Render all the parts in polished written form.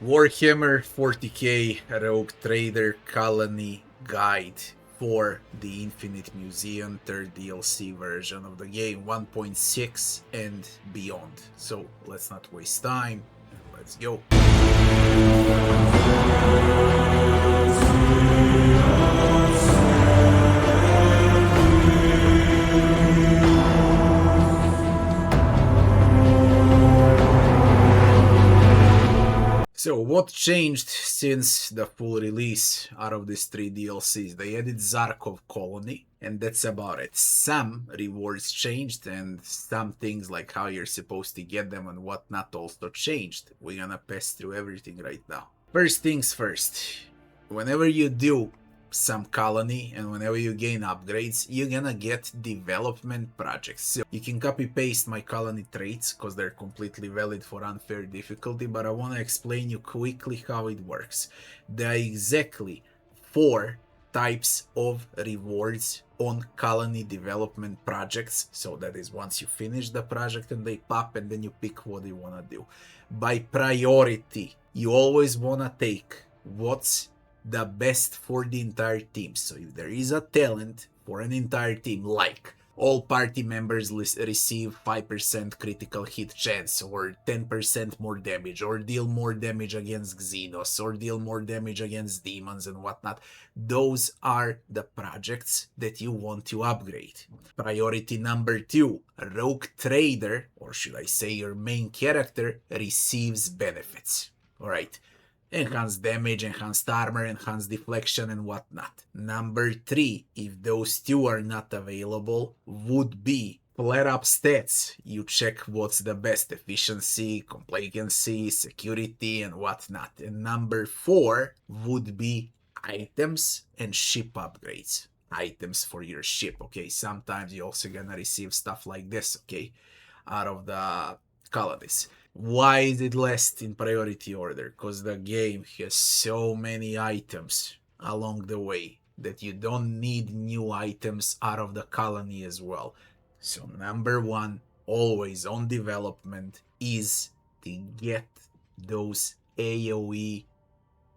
Warhammer 40K Rogue Trader Colony Guide for the Infinite Museion 3rd DLC version of the game 1.6 and beyond. So let's not waste time and let's go. So what changed since the full release out of these 3 DLCs? They added Zarkov Colony, and that's about it. Some rewards changed, and some things like how you're supposed to get them and whatnot also changed. We're gonna pass through everything right now. First things first, whenever you do some colony and whenever you gain upgrades, you're gonna get development projects. So you can copy paste my colony traits because they're completely valid for unfair difficulty, but I want to explain you quickly how it works. There are exactly 4 types of rewards on colony development projects. So that is once you finish the project and they pop, and then you pick what you want to do. By priority, you always want to take what's the best for the entire team. So if there is a talent for an entire team, like all party members receive 5% critical hit chance, or 10% more damage, or deal more damage against Xenos, or deal more damage against demons and whatnot, those are the projects that you want to upgrade. Priority number 2, Rogue Trader, or should I say your main character, receives benefits. Alright. Enhanced damage, enhanced armor, enhanced deflection, and whatnot. Number 3, if those 2 are not available, would be flare-up stats. You check what's the best: efficiency, complacency, security, and whatnot. And number 4 would be items and ship upgrades. Items for your ship, okay? Sometimes you're also gonna receive stuff like this, okay? Out of the colonies. Why is it last in priority order? Because the game has so many items along the way that you don't need new items out of the colony as well. So number 1, always on development, is to get those AoE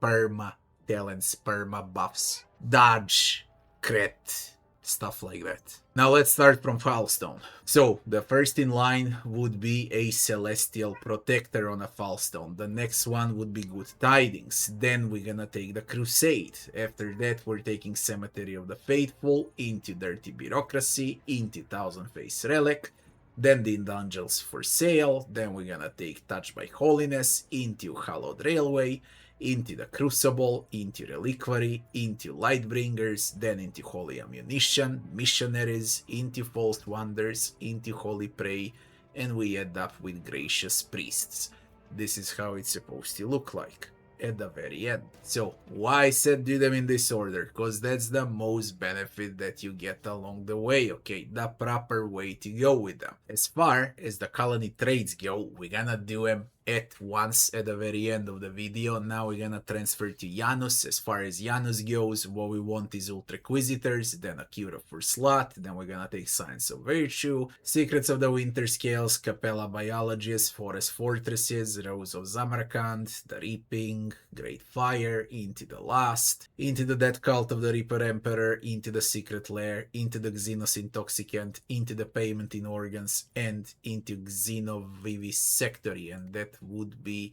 perma talents, perma buffs, dodge, crit, stuff like that. Now let's start from Foulstone. So the first in line would be a Celestial Protector on a Foulstone. The next one would be Good Tidings. Then we're gonna take the Crusade. After that we're taking Cemetery of the Faithful, into Dirty Bureaucracy, into Thousand Face Relic, then the Indulgence for Sale, then we're gonna take Touched by Holiness, into Hallowed Railway, into the Crucible, into Reliquary, into Lightbringers, then into Holy Ammunition, Missionaries, into False Wonders, into Holy Prey, and we end up with Gracious Priests. This is how it's supposed to look like at the very end. So why I said do them in this order? Because that's the most benefit that you get along the way, okay? The proper way to go with them. As far as the colony trades go, we're gonna do them at once at the very end of the video. Now we're gonna transfer to Janus. As far as Janus goes, what we want is Ultraquisitors, then a Cura for Slot, then we're gonna take Science of Virtue, Secrets of the Winter Scales, Capella Biologists, Forest Fortresses, Rose of Samarkand, the Reaping, Great Fire, Into the Last, into the Death Cult of the Reaper Emperor, into the Secret Lair, into the Xenos Intoxicant, into the Payment in Organs, and into Xeno Vivisectory, and that would be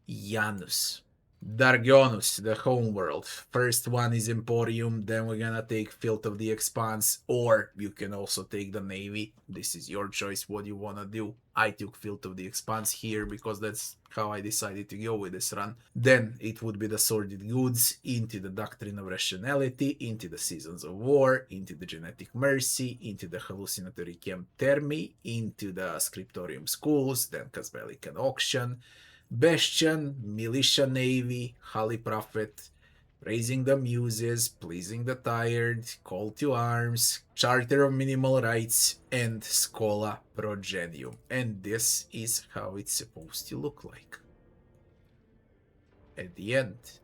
Janus. Dargonus, the homeworld. First one is Emporium, then we're gonna take Filth of the Expanse, or you can also take the Navy. This is your choice what you wanna do. I took Filth of the Expanse here because that's how I decided to go with this run. Then it would be the Sordid Goods, into the Doctrine of Rationality, into the Seasons of War, into the Genetic Mercy, into the Hallucinatory Camp Termi, into the Scriptorium Schools, then Casbelican Auction, Bastion, Militia Navy, Holy Prophet, Raising the Muses, Pleasing the Tired, Call to Arms, Charter of Minimal Rights, and Schola Progenium. And this is how it's supposed to look like at the end.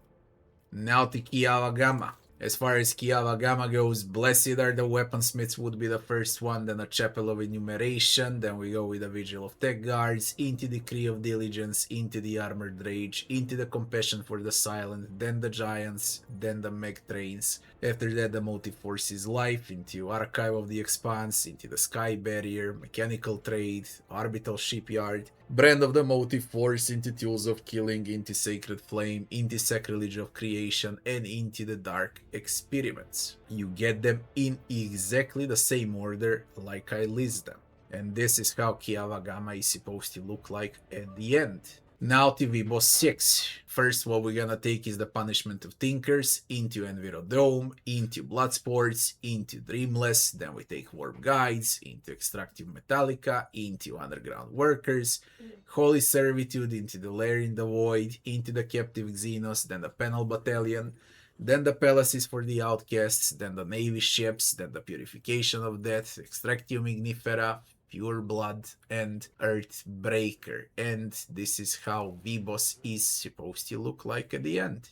Now to Kiava Gamma. As far as Kiava Gamma goes, Blessed are the Weaponsmiths would be the first one, then a Chapel of Enumeration, then we go with a Vigil of Tech Guards, into Decree of Diligence, into the Armored Rage, into the Compassion for the Silent, then the Giants, then the Mech Trains. After that, the Motive Forces Life, into Archive of the Expanse, into the Sky Barrier, Mechanical Trade, Orbital Shipyard, Brand of the Motive Force, into Tools of Killing, into Sacred Flame, into Sacrilege of Creation, and into the Dark Experiments. You get them in exactly the same order like I list them. And this is how Kiava Gamma is supposed to look like at the end. Now to Vheabos VI. First, what we're gonna take is the Punishment of Tinkers, into Envirodome, into Bloodsports, into Dreamless, then we take Warp Guides, into Extractive Metallica, into Underground Workers, Holy Servitude, into the Lair in the Void, into the Captive Xenos, then the Penal Battalion, then the Palaces for the Outcasts, then the Navy Ships, then the Purification of Death, Extractium Ignifera, Pure Blood, and Earthbreaker. And this is how Vheabos is supposed to look like at the end.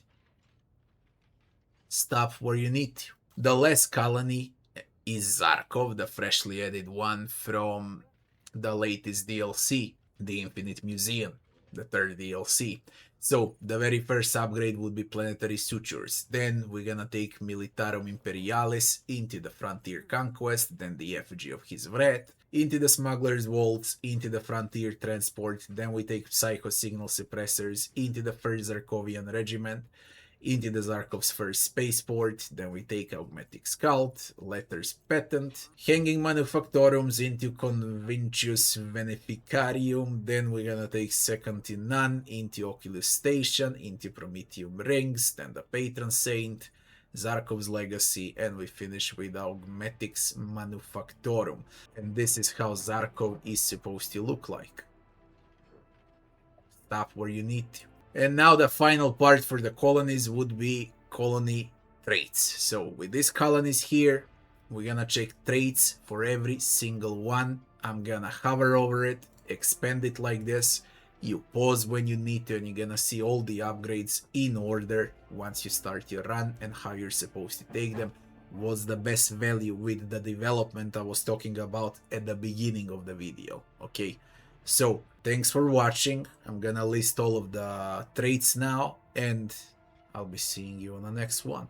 Stuff where you need to. The last colony is Zarkov, the freshly added one from the latest DLC, the Infinite Museion, the third DLC. So the very first upgrade would be Planetary Sutures. Then we're gonna take Militarum Imperialis into the Frontier Conquest, then the Effigy of His Wrath, into the Smuggler's Vaults, into the Frontier Transport, then we take Psycho Signal Suppressors into the first Zarkovian Regiment, into the Zarkov's first spaceport, then we take Augmetic Cult, Letters Patent, Hanging Manufactorums into Convincius Veneficarium, then we're gonna take Second to None into Oculus Station, into Prometheum Rings, then the Patron Saint, Zarkov's Legacy, and we finish with Augmetics Manufactorum. And this is how Zarkov is supposed to look like. Stop where you need to. And now the final part for the colonies would be colony traits. So with these colonies here, we're gonna check traits for every single one. I'm gonna hover over it, expand it like this. You pause when you need to, and you're gonna see all the upgrades in order once you start your run and how you're supposed to take them. What's the best value with the development I was talking about at the beginning of the video, okay? So, thanks for watching. I'm gonna list all of the traits now, and I'll be seeing you on the next one.